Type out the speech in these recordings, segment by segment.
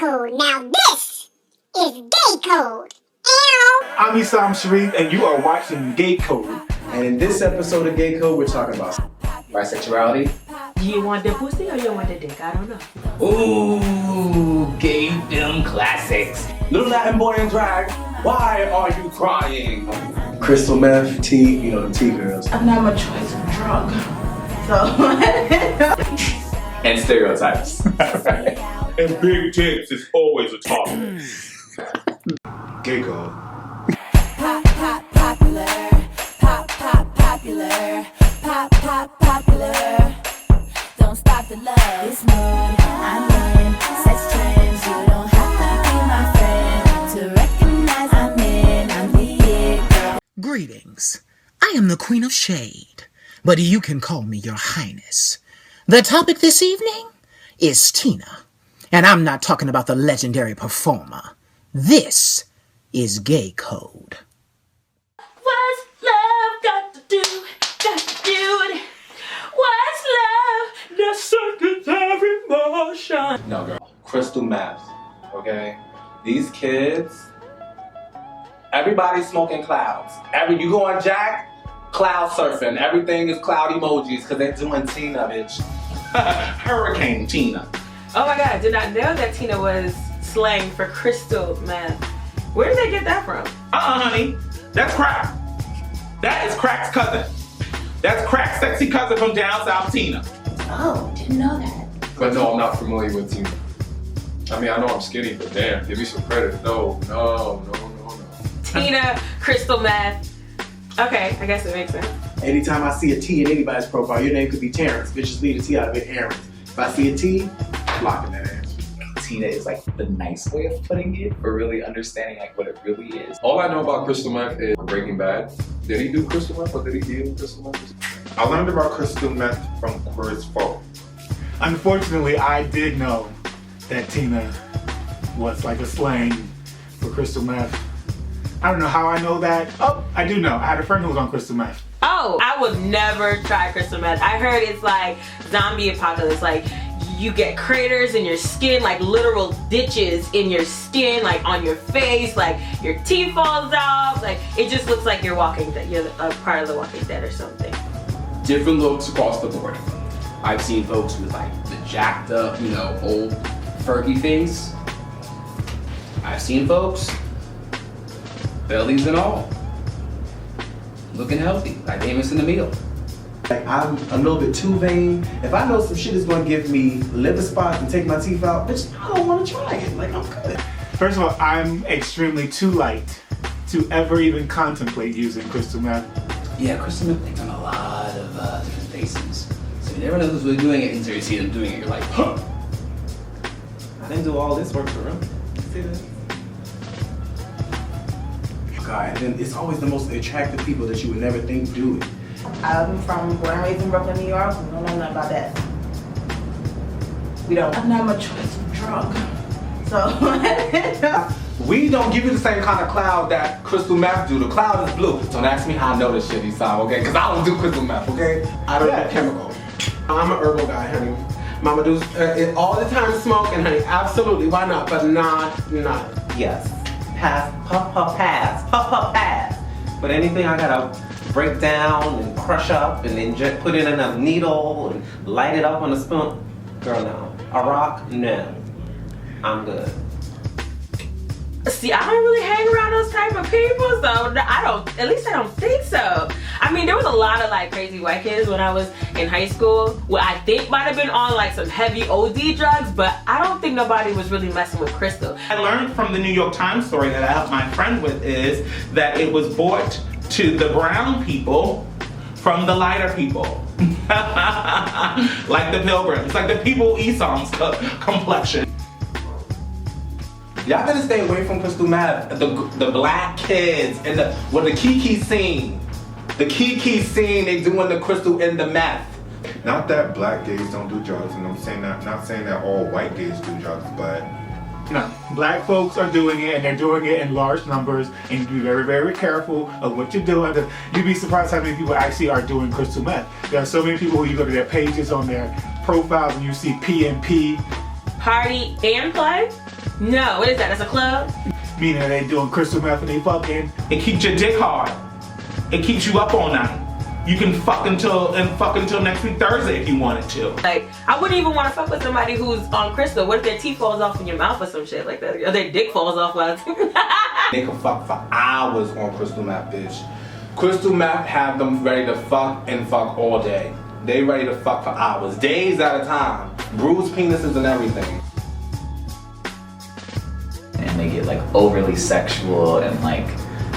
code. Now this is gay code. Ow. I'm Isaam Sharef, and you are watching Gay Code. And in this episode of Gay Code, we're talking about bisexuality. You want the pussy or you want the dick? I don't know. Ooh, gay film classics. Little Latin boy in drag. Why are you crying? Crystal Meth, T, you know, the T girls. I'm not my choice of drug. So. And stereotypes. And big tits is always a topic. Gay Code. Popular. Don't stop the love. It's mood. I'm in sex trends. You don't have to be my friend to recognize I'm the it girl. Greetings. I am the Queen of Shade, but you can call me Your Highness. The topic this evening is Tina, and I'm not talking about the legendary performer. This is Gay Code. What's love got to do? Got to do it. What's love? The secondary emotion. No, girl. Crystal Meth. Okay? These kids, everybody's smoking clouds. You go on Jack, cloud surfing. Everything is cloud emojis because they're doing Tina, bitch. Hurricane Tina. Oh my god, I did not know that Tina was slang for crystal meth. Where did they get that from? Honey. That's crack. That is crack's cousin. That's crack's sexy cousin from down south, Tina. Oh, didn't know that. But no, I'm not familiar with Tina. I mean, I know I'm skinny, but damn, give me some credit. No. Tina, crystal meth. Okay, I guess it makes sense. Anytime I see a T in anybody's profile, your name could be Terrence. Bitch, just leave the T out of it, Aaron. If I see a T, I'm blocking that ass. Tina is like the nice way of putting it, for really understanding like what it really is. All I know about Crystal Meth is Breaking Bad. Did he do Crystal Meth or did he deal with Crystal Meth? I learned about crystal meth from Quiz 4. Unfortunately, I did know that Tina was like a slang for crystal meth. I don't know how I know that. Oh, I do know. I had a friend who was on crystal meth. Oh, I would never try crystal meth. I heard it's like zombie apocalypse. Like you get craters in your skin, like literal ditches in your skin, like on your face, like your teeth falls off. Like it just looks like you're you're a part of the Walking Dead or something. Different looks across the board. I've seen folks with like the jacked up, old Fergie face. I've seen folks, bellies and all, looking healthy, like Amos in the meal. Like, I'm a little bit too vain. If I know some shit is gonna give me liver spots and take my teeth out, bitch, I don't wanna try it. Like, I'm good. First of all, I'm extremely too light to ever even contemplate using crystal meth. Yeah, Crystal Meth takes on a lot of different faces. So you never know who's really doing it until you see them doing it. You're like, huh. I didn't do all this work for real. See this? God, and then it's always the most attractive people that you would never think do it. I'm born and raised in Brooklyn, New York. We don't know nothing about that. We don't. I'm not my choice of drug. So. We don't give you the same kind of cloud that Crystal Meth do. The cloud is blue. Don't ask me how I know this shit, Isaam, okay? Because I don't do Crystal Meth, okay? I don't do chemical. I'm an herbal guy, honey. Mama does all the time smoking, honey. Absolutely, why not? But not. Yes. Pass, pass. But anything I gotta break down and crush up and then put it in a needle and light it up on a spoon, girl, no. A rock, no. I'm good. See, I don't really hang around those type of people, so at least I don't think so. I mean, there was a lot of like crazy white kids when I was in high school, what I think might have been on like some heavy OD drugs, but I don't think nobody was really messing with crystal. I learned from the New York Times story that I helped my friend with is that it was brought to the brown people from the lighter people. Like the pilgrims, like the people Isaam's complexion. Y'all better stay away from crystal meth. The black kids and the Kiki scene. The Kiki scene, they doing the crystal in the meth. Not that black gays don't do drugs, and I'm saying that, not saying that all white gays do drugs, but No, black folks are doing it, and they're doing it in large numbers, and you be very, very careful of what you're doing. You'd be surprised how many people actually are doing crystal meth. There are so many people who you go to their pages on their profiles and you see PMP. Party and play? No, what is that? That's a club? Meaning they doing crystal meth and they fucking. It keeps your dick hard. It keeps you up all night. You can fuck until next week Thursday if you wanted to. Like, I wouldn't even want to fuck with somebody who's on crystal. What if their teeth falls off in your mouth or some shit like that? Or their dick falls off while They can fuck for hours on crystal meth, bitch. Crystal meth have them ready to fuck and fuck all day. They ready to fuck for hours, days at a time. Bruised penises and everything. And they get like overly sexual and like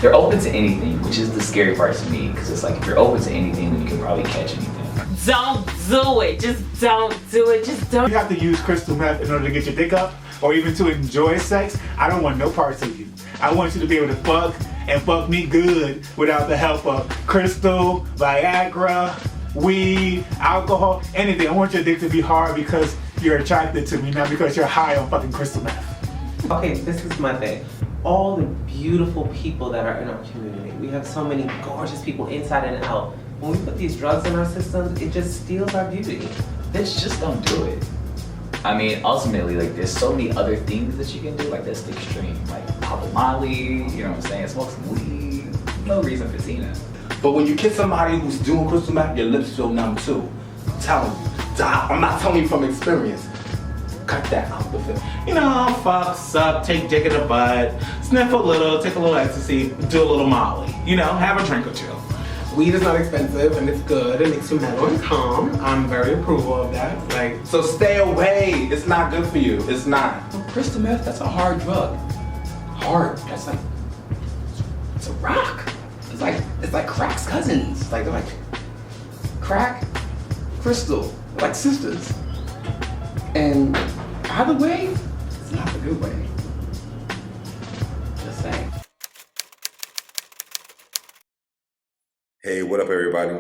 they're open to anything, which is the scary part to me, because it's like if you're open to anything, then you can probably catch anything. Don't do it. Just don't do it. Just don't. You have to use crystal meth in order to get your dick up or even to enjoy sex. I don't want no parts of you. I want you to be able to fuck and fuck me good without the help of crystal, Viagra, weed, alcohol, anything. I want your dick to be hard because you're attracted to me, not because you're high on fucking crystal meth. Okay, this is my thing. All the beautiful people that are in our community. We have so many gorgeous people inside and out. When we put these drugs in our systems, it just steals our beauty. Bitch, just don't do it. I mean, ultimately, like, there's so many other things that you can do, like, that's the extreme. Like, pop a molly, you know what I'm saying? Smoke some weed. No reason for Tina. But when you kiss somebody who's doing crystal meth, your lips feel numb too. I'm telling you. I'm not telling you from experience. Cut that out the film. You know, fuck, suck, take dick in the butt, sniff a little, take a little ecstasy, do a little molly. You know, have a drink or two. Weed is not expensive and it's good. It makes you mellow and calm. I'm very approval of that. Like, so stay away. It's not good for you. It's not. Well, crystal meth, that's a hard drug. Hard. That's like, it's a rock. It's like crack's cousins. Like crack, crystal, like sisters. And either way, it's not the good way. Just saying. Hey, what up, everybody?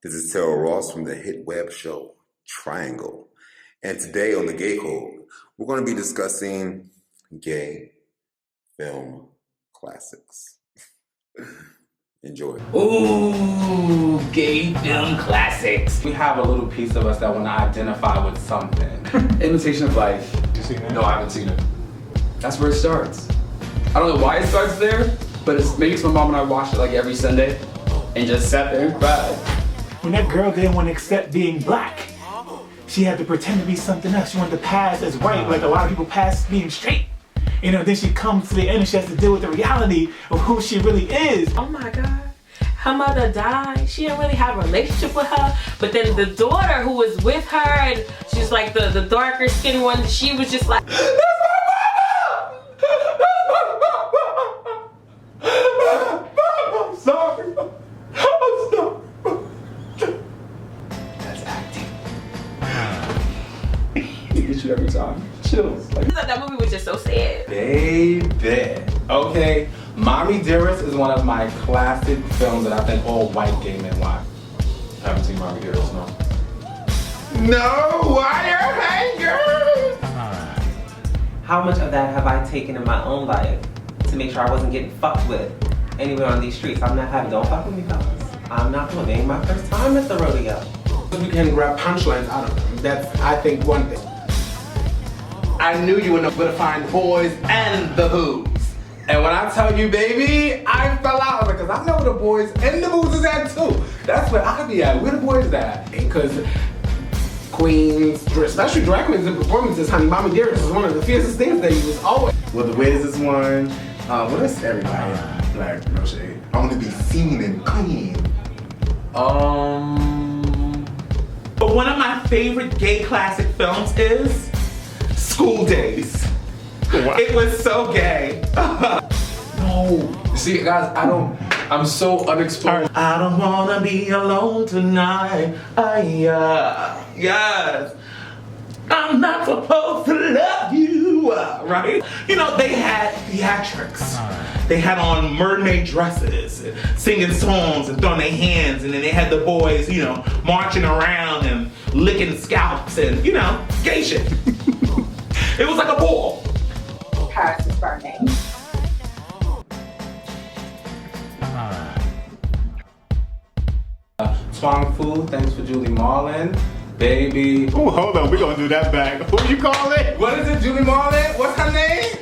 This is Terrell Ross from the hit web show Triangle. And today on the Gay Code, we're going to be discussing gay film classics. Enjoy. Ooh, gay film classics. We have a little piece of us that want to identify with something. Imitation of Life. You seen that? No, I haven't seen it. That's where it starts. I don't know why it starts there, but maybe it's my mom and I watched it like every Sunday and just sat there and cried. When that girl didn't want to accept being black, she had to pretend to be something else. She wanted to pass as white, like a lot of people pass being straight. You know, then she comes to the end and she has to deal with the reality of who she really is. Oh my God. Her mother died. She didn't really have a relationship with her. But then the daughter who was with her, and she's like the darker skinned one, she was just like, that's my mama! I'm sorry. I'm sorry. That's acting. It gets you every time. Chills. Like, that movie was just so sad. Baby. Okay. Mommy Dearest is one of my classic films that I think all white gay men watch. I haven't seen Mommy Dearest, no. No wire hangers! How much of that have I taken in my own life to make sure I wasn't getting fucked with anywhere on these streets? I'm not having, don't fuck with me, fellas. I'm not doing it. Ain't my first time at the rodeo. we can grab punchlines out of them. That's, I think, one thing. I knew you were going to find boys and the booze. And when I tell you, baby, I fell out because I know where the boys and the booze is at too. That's where I be at. Where the boys at? Because queens, especially drag queens and performances, honey, Mommy Dearest is one of the fiercest things they use always. Well, the Wiz is one. What is everybody? Black, no shade. I want to be seen and clean. But one of my favorite gay classic films is School Days. Wow. It was so gay. No. See, guys, I'm so unexposed. I don't wanna be alone tonight. Yes. I'm not supposed to love you, right? You know, they had theatrics. They had on mermaid dresses, singing songs and throwing their hands, and then they had the boys, you know, marching around and licking scalps and, you know, gay shit. It was like a ball. Paris is burning. Twang Fu, thanks for Julie Marlin. baby. Oh, hold on, we're gonna do that back. Who you call it? What is it, Julie Marlin? What's her name?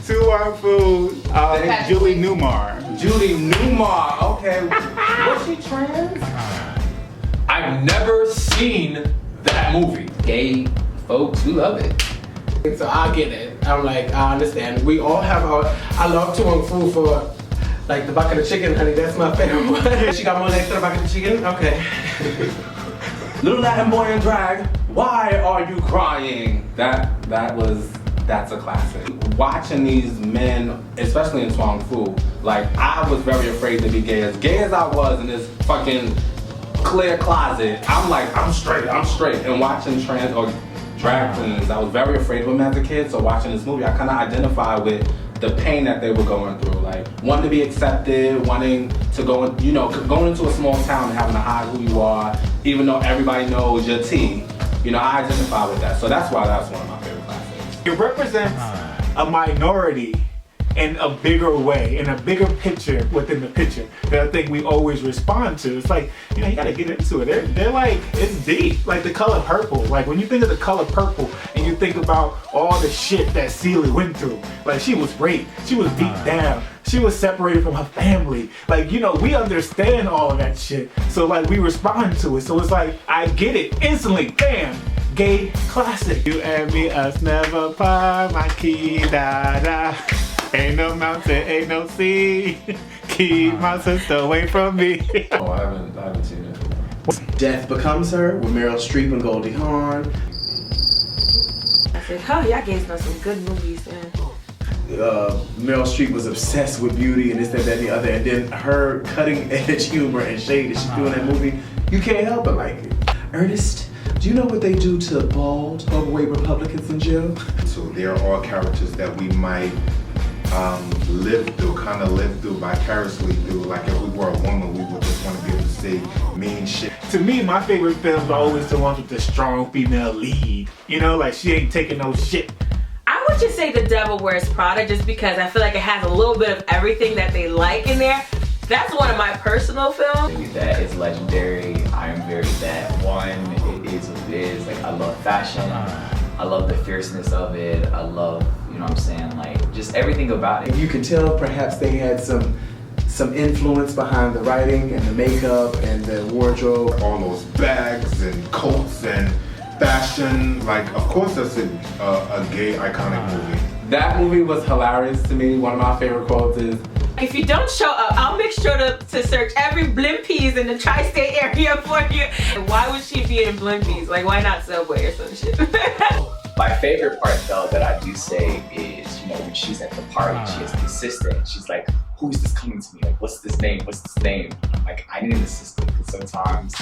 To food, Julie Newmar. Julie Newmar, okay. Was she trans? I've never seen that movie. Gay folks, we love it. So I get it. I'm like, I understand. We all have our, I love to food for like the bucket of chicken, honey. That's my favorite one. She got more legs to the bucket of chicken? Okay. Little Latin boy in drag, why are you crying? That's a classic. Watching these men, especially in Twang Fu, like I was very afraid to be gay as I was in this fucking clear closet. I'm like, I'm straight. And watching trans or drag queens, I was very afraid of them as a kid. So watching this movie, I kind of identify with the pain that they were going through. Like wanting to be accepted, wanting to go, going into a small town and having to hide who you are, even though everybody knows your T. I identify with that. So that's why that's one of my favorite classics. It represents a minority in a bigger way, in a bigger picture within the picture that I think we always respond to. It's like, you gotta get into it. They're like, it's deep. Like the color purple. Like when you think of the color purple and you think about all the shit that Celie went through. Like she was raped, she was beat down, she was separated from her family. Like, we understand all of that shit. So like we respond to it. So it's like, I get it instantly, bam. Gay classic. You and me, us never part, my key, da da. Ain't no mountain, ain't no sea. Keep my sister away from me. Oh, I haven't seen it. Death Becomes Her with Meryl Streep and Goldie Hawn. I said, y'all gave us some good movies, man. Meryl Streep was obsessed with beauty and this, that, and the other, and then her cutting edge humor and shade that she threw in that movie, you can't help but like it. Ernest, do you know what they do to bald, overweight Republicans in jail? So there are characters that we might live through vicariously through. Like if we were a woman, we would just want to be able to say mean shit. To me, my favorite films are always the ones with the strong female lead. Like she ain't taking no shit. I would just say The Devil Wears Prada just because I feel like it has a little bit of everything that they like in there. That's one of my personal films. That is legendary. I am very that one. It is what it is. Like I love fashion. I love the fierceness of it. I love, like just everything about it. You could tell perhaps they had some influence behind the writing and the makeup and the wardrobe. All those bags and coats and fashion. Like, of course that's a gay iconic movie. That movie was hilarious to me. One of my favorite quotes is, if you don't show up, I'll make sure to search every Blimpies in the tri-state area for you. Why would she be in Blimpies? Like, why not Subway or some shit? My favorite part though that I do say is, when she's at the party, she has the assistant. She's like, who is this coming to me? Like, what's this name? What's this name? I'm like, I need an assistant because sometimes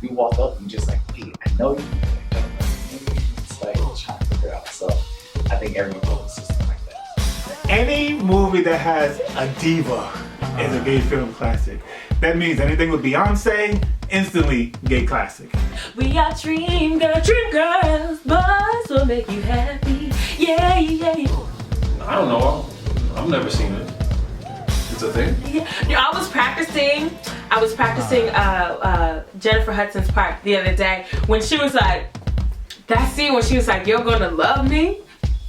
we walk up and just like, wait, I know you. I don't know your name. It's like trying to figure it out. So I think everyone knows an assistant like that. Any movie that has a diva is a gay film classic. That means anything with Beyonce, instantly gay classic. We are dream girls, boys will make you happy. Yeah, yeah, yeah. I don't know. I've never seen it. It's a thing? Yeah. I was practicing Jennifer Hudson's part the other day when she was like, that scene when she was like, you're gonna love me.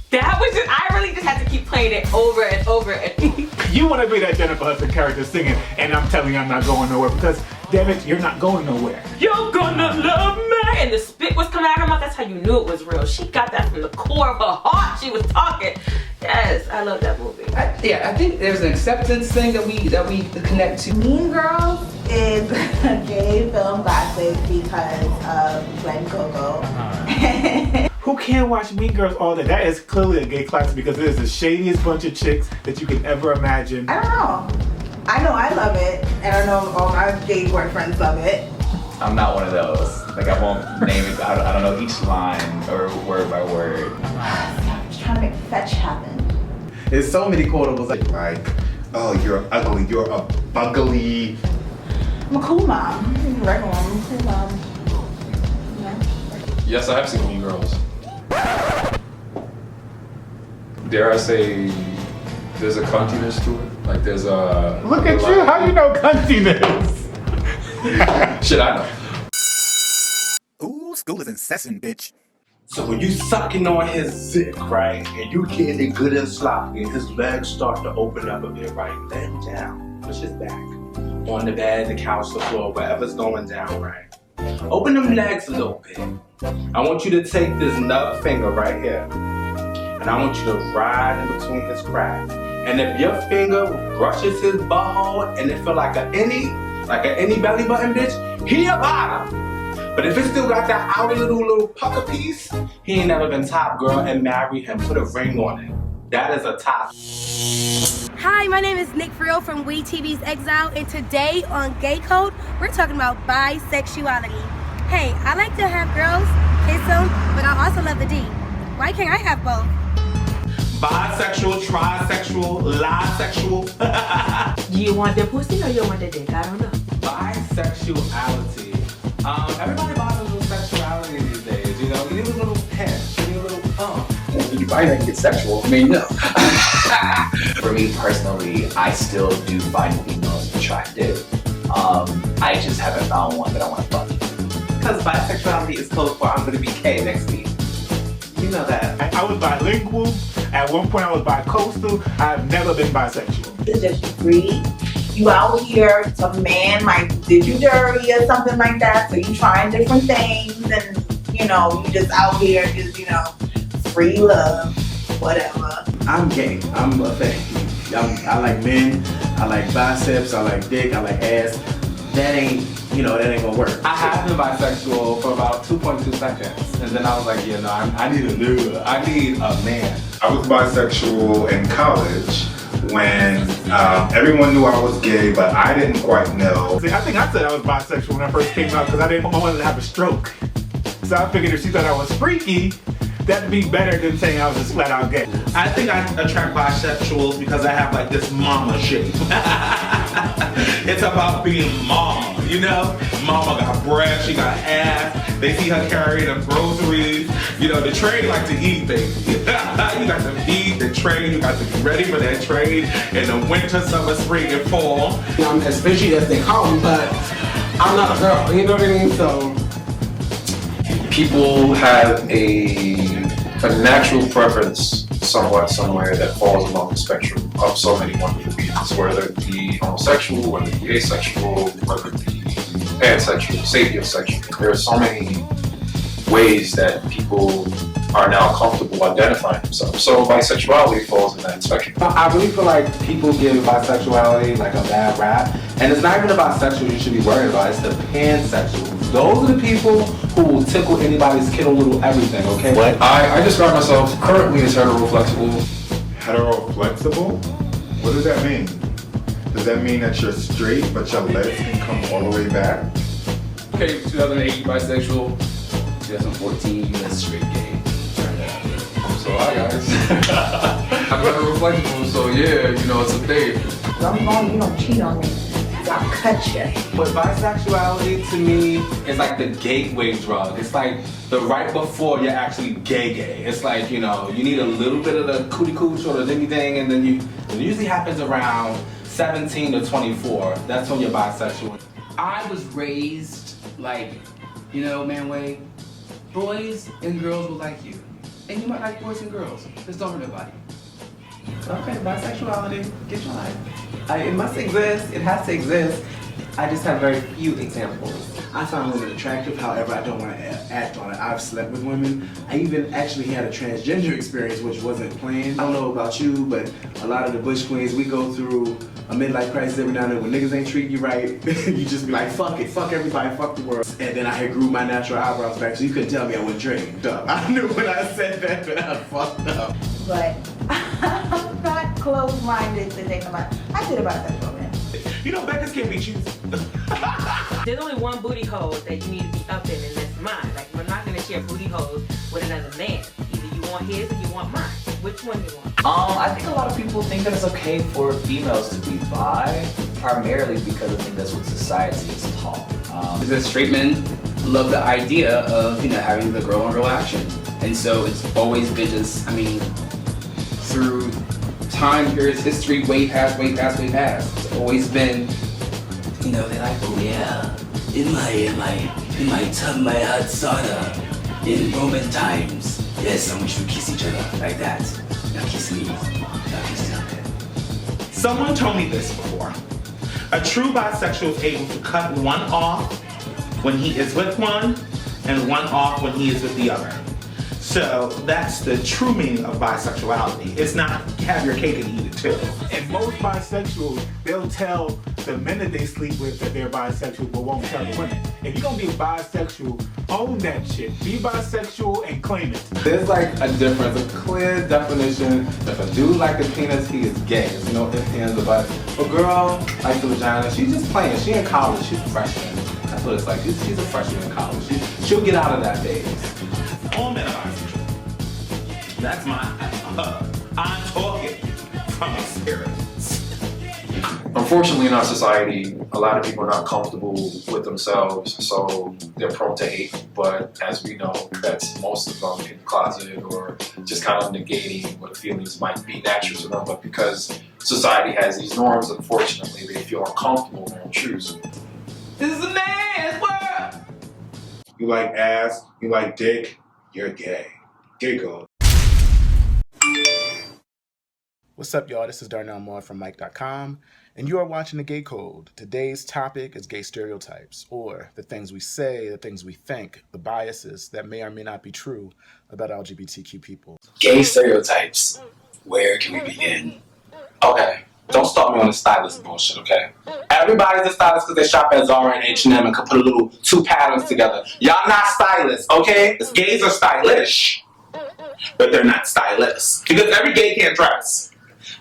That was just, I really just had to keep playing it over and over again. You want to be that Jennifer Hudson character singing, and I'm telling you I'm not going nowhere because, damn it, you're not going nowhere. You're gonna love me. And the spit was coming out of her mouth. That's how you knew it was real. She got that from the core of her heart. She was talking. Yes, I love that movie. I think there's an acceptance thing that we connect to. Mean Girls is a gay film classic because of Glenn Coco. Who can't watch Mean Girls all day? That is clearly a gay classic because it is the shadiest bunch of chicks that you can ever imagine. I don't know. I know I love it, and I know all my gay boyfriends love it. I'm not one of those. Like I won't name it. I don't know each line or word by word. I'm just trying to make fetch happen. There's so many quotables like, oh, you're ugly, you're a bugly. I'm a cool mom. I'm a regular mom. I'm a cool mom. Yes, I have seen Mean Girls. Dare I say, there's a cuntiness to it? Like there's a... Look at you, how you know cuntiness? Shit, I know. Who's School is incessant, bitch. So when you sucking on his zip, right, and you getting it good and sloppy, and his legs start to open up a bit, right, let him down. Push his back on the bed, the couch, the floor, wherever's going down, right. Open them legs a little bit. I want you to take this nub finger right here, and I want you to ride in between his cracks. And if your finger brushes his butthole and it feel like an any belly button, bitch, he a bottom. But if it still got that outer little pucker piece, he ain't never been top, girl, and marry him. Put a ring on it. That is a top. Hi, my name is Nick Friel from WeTV's Exile, and today on Gay Code, we're talking about bisexuality. Hey, I like to have girls, kiss them, but I also love the D. Why can't I have both? Bisexual, trisexual, lisexual. Do you want the pussy or you want the dick? I don't know. Bisexuality. Everybody bothers with sexuality these days, you know? You need a little pinch, you need a little pump. You buy that and get sexual. I mean, no. For me personally, I still do find females attractive. I just haven't found one that I want to fuck. Because bisexuality is code for I'm gonna be K next week. You know that. I was bilingual. At one point I was bi-coastal. I've never been bisexual. It's just free. You out here, some man might did you dirty or something like that, so you trying different things and you just out here just, free love, whatever. I'm gay. I'm a fan. I like men, I like biceps, I like dick, I like ass. That ain't gonna work. I have been bisexual for about 2.2 seconds. And then I was like, I need a man. I was bisexual in college when everyone knew I was gay, but I didn't quite know. See, I think I said I was bisexual when I first came out because I wanted to have a stroke. So I figured if she thought I was freaky, that'd be better than saying I was just flat out gay. I think I attract bisexuals because I have like this mama shape. It's about being mama, Mama got breasts, she got ass. They see her carrying the groceries. The trade like to eat, baby. You got to feed the trade. You got to be ready for that trade in the winter, summer, spring, and fall. I'm as fishy as they call me, but I'm not a girl. You know what I mean? So people have a natural preference somewhere that falls along the spectrum of so many wonderful beings, whether it be homosexual, whether it be asexual, whether it be pansexual, sapiosexual. There are so many ways that people are now comfortable identifying themselves. So bisexuality falls in that spectrum. I really feel like people give bisexuality like a bad rap. And it's not even the bisexuals you should be worried about, it's the pansexuals. Those are the people who will tickle anybody's kiddo little everything, okay? What? I describe myself currently as hetero-flexible. Hetero-flexible? What does that mean? Does that mean that you're straight but your legs can come all the way back? Okay, 2008 bisexual, 2014 US straight gay. So hi guys. I'm hetero-flexible, so yeah, it's a thing. As long as you don't cheat on me, I'll cut you. But bisexuality to me is like the gateway drug. It's like the right before you're actually gay. It's like, you need a little bit of the cootie cooch or the dingy thing, and then it usually happens around 17 to 24. That's when you're bisexual. I was raised like, man way, boys and girls will like you. And you might like boys and girls. Just don't hurt nobody. Okay, bisexuality, get your life. It must exist, it has to exist. I just have very few examples. I find women attractive, however, I don't want to act on it. I've slept with women. I even actually had a transgender experience, which wasn't planned. I don't know about you, but a lot of the Bush Queens, we go through a midlife crisis every now and then. When niggas ain't treating you right, you just be like, fuck it, fuck everybody, fuck the world. And then I had grew my natural eyebrows back, so you couldn't tell me I wasn't trained up. I knew when I said that, but I fucked up. But I'm not closed-minded to think about it. I did bisexual man. Beckers can't be choosy. There's only one booty hole that you need to be up in, and that's mine. Like, we're not gonna share booty holes with another man. Either you want his or you want mine. Which one you want? I think a lot of people think that it's okay for females to be bi, primarily because I think that's what society is taught. Because straight men love the idea of, having the girl-on-girl action. And so it's always been just, through time periods, history, way past. It's always been, they like, oh yeah, in my in my tub, my hot sauna, in Roman times. Yes, I want you to kiss each other like that. Now kiss me. Now kiss me. Someone told me this before. A true bisexual is able to cut one off when he is with one and one off when he is with the other. So that's the true meaning of bisexuality. It's not have your cake and eat it too. And most bisexuals, they'll tell the men that they sleep with that they're bisexual, but won't tell the women. If you're gonna be bisexual, own that shit. Be bisexual and claim it. There's like a difference, a clear definition. If a dude like a penis, he is gay. There's no ifs, ands, or buts. A girl like the vagina, she's just playing. She in college, she's a freshman. That's what it's like. She's a freshman in college. She'll get out of that phase. All men are bisexual. That's my, I'm talking from experience. Unfortunately, in our society, a lot of people are not comfortable with themselves, so they're prone to hate. But as we know, that's most of them in the closet or just kind of negating what feelings might be natural to them. But because society has these norms, unfortunately, they feel uncomfortable in their own shoes. This is a man's world. You like ass, you like dick, you're gay. Giggle. What's up, y'all? This is Darnell Thomas from Mike.com, and you are watching The Gay Code. Today's topic is gay stereotypes, or the things we say, the things we think, the biases that may or may not be true about LGBTQ people. Gay stereotypes. Where can we begin? Okay, don't start me on the stylist bullshit, okay? Everybody's a stylist because they shop at Zara and H&M and can put a little two patterns together. Y'all not stylists, okay? Gays are stylish, but they're not stylists. Because every gay can't dress.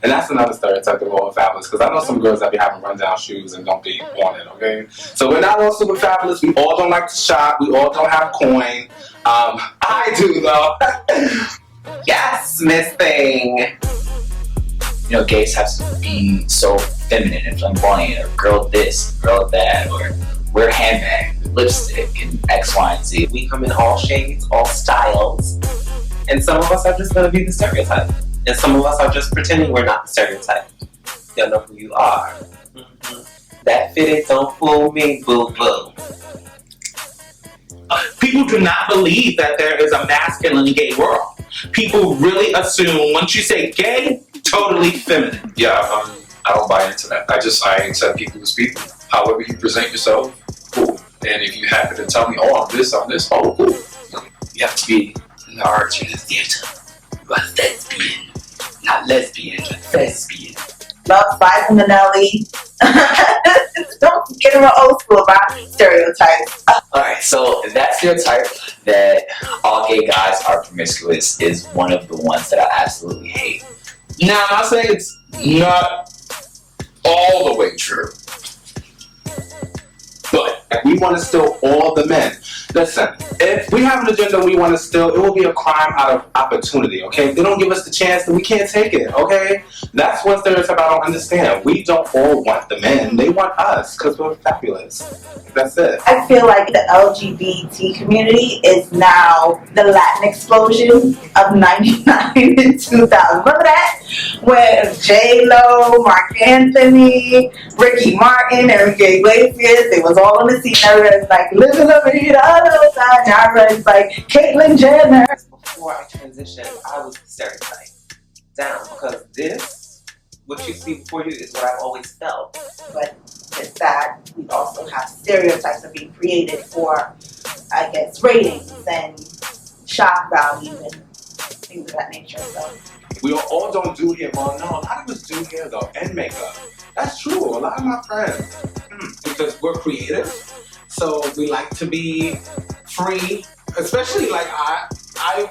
And that's another stereotype of all fabulous, because I know some girls that be having run-down shoes and don't be on it, okay? So we're not all super fabulous. We all don't like to shop. We all don't have coin. I do, though. Yes, Miss Thing. You know, gays have to be so feminine and flamboyant, or girl this, girl that, or wear handbag, lipstick, and X, Y, and Z. We come in all shades, all styles, and some of us are just gonna be the stereotype. And some of us are just pretending we're not the stereotype. You'll know who you are. That fitted, don't fool me, boo-boo. People do not believe that there is a masculine gay world. People really assume once you say gay, totally feminine. Yeah, I don't buy into that. I accept people as people. However you present yourself, cool. And if you happen to tell me, oh, I'm this, oh, cool. You have to be in the arts or the theater. You are thespian. Not lesbian, but thespian. Love Liza Minnelli. Don't get real old school about stereotypes. Alright, so that stereotype that all gay guys are promiscuous is one of the ones that I absolutely hate. Now, I'm not saying it's not all the way true. But we want to steal all the men. Listen, if we have an agenda we want to steal, it will be a crime out of opportunity, okay? If they don't give us the chance, then we can't take it, okay? That's one stereotype I don't understand. We don't all want the men. They want us because we're fabulous. That's it. I feel like the LGBT community is now the Latin explosion of 99 and 2000. Remember that? When J-Lo, Mark Anthony, Ricky Martin, Enrique Iglesias, they was all on the scene. Everyone's like, living over here, now everyone's like, Caitlyn Jenner. Before I transitioned, I was the stereotype down because this, what you see before you, is what I've always felt. But it's that we also have stereotypes that are being created for, I guess, ratings and shock value and things of that nature. So We all don't do hair. Well, no, a lot of us do hair though, and makeup. That's true. A lot of my friends, because we're creative, so we like to be free. Especially like I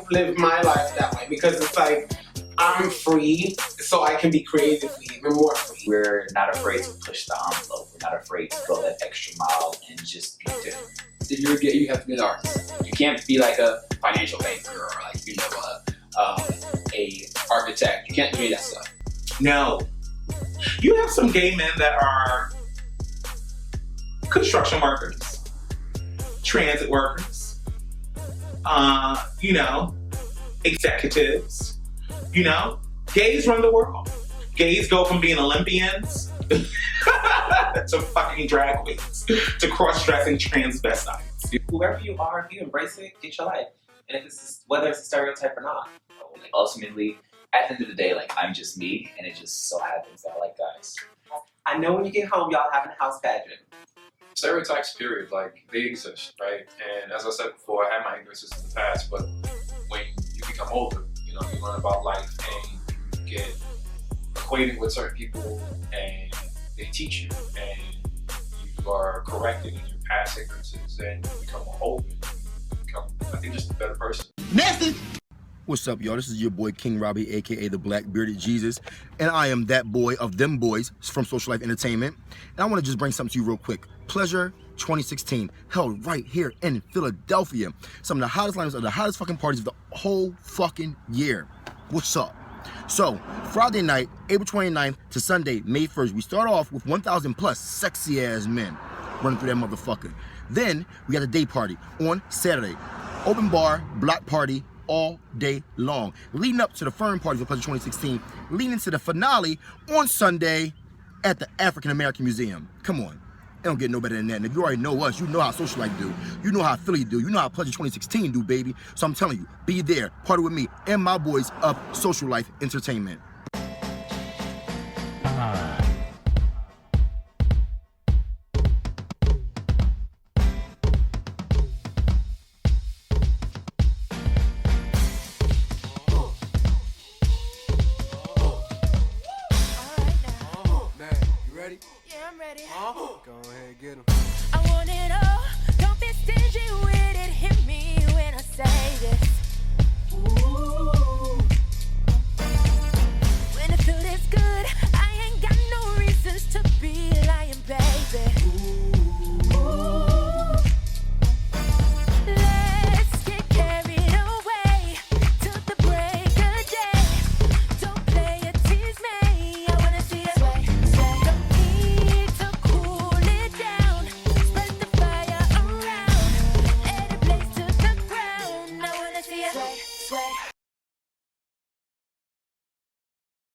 live my life that way because it's like I'm free, so I can be creatively even more free. We're not afraid to push the envelope. We're not afraid to go that extra mile and just be different. If you're gay, you have to be an artist. You can't be like a financial banker or like a architect. You can't do any of that stuff. No. You have some gay men that are construction workers, transit workers, executives, gays run the world. Gays go from being Olympians to fucking drag queens, to cross-dressing transvestites, Whoever you are, if you embrace it, get your life. And if it's whether it's a stereotype or not. Like ultimately, at the end of the day, like I'm just me, and it just so happens that I like guys. I know when you get home, y'all having a house pageant. Stereotypes, period, like they exist, right? And as I said before, I had my ignorances in the past, but when you become older, you know, you learn about life and you get acquainted with certain people and they teach you and you are corrected in your past ignorances and you become a whole and you become, I think, just a better person. Nasty! What's up, y'all? This is your boy King Robbie, aka the Black Bearded Jesus, and I am that boy of them boys from Social Life Entertainment. And I want to just bring something to you real quick. Pleasure 2016, held right here in Philadelphia. Some of the hottest lineups of the hottest fucking parties of the whole fucking year. What's up? So, Friday night, April 29th to Sunday, May 1st, we start off with 1,000 plus sexy ass men running through that motherfucker. Then we got a day party on Saturday. Open bar, block party, all day long, leading up to the Fern Party for Pleasure 2016, leading into the finale on Sunday at the African American Museum. Come on, it don't get no better than that. And if you already know us, you know how Social Life do, you know how Philly do, you know how Pleasure 2016 do, baby. So I'm telling you, be there, party with me and my boys of Social Life Entertainment. Yeah, I'm ready. Go ahead, get 'em. I want it all. Don't be stingy with it. Hit me when I say this. Ooh. When the food is good, I ain't got no reasons to be lying, baby. Ooh. Let's get carried away till the break of day. Don't play it, tease me. I wanna see it. Don't need to cool it down. Spread the fire around. Let it blaze to the ground. I wanna see it. Sway.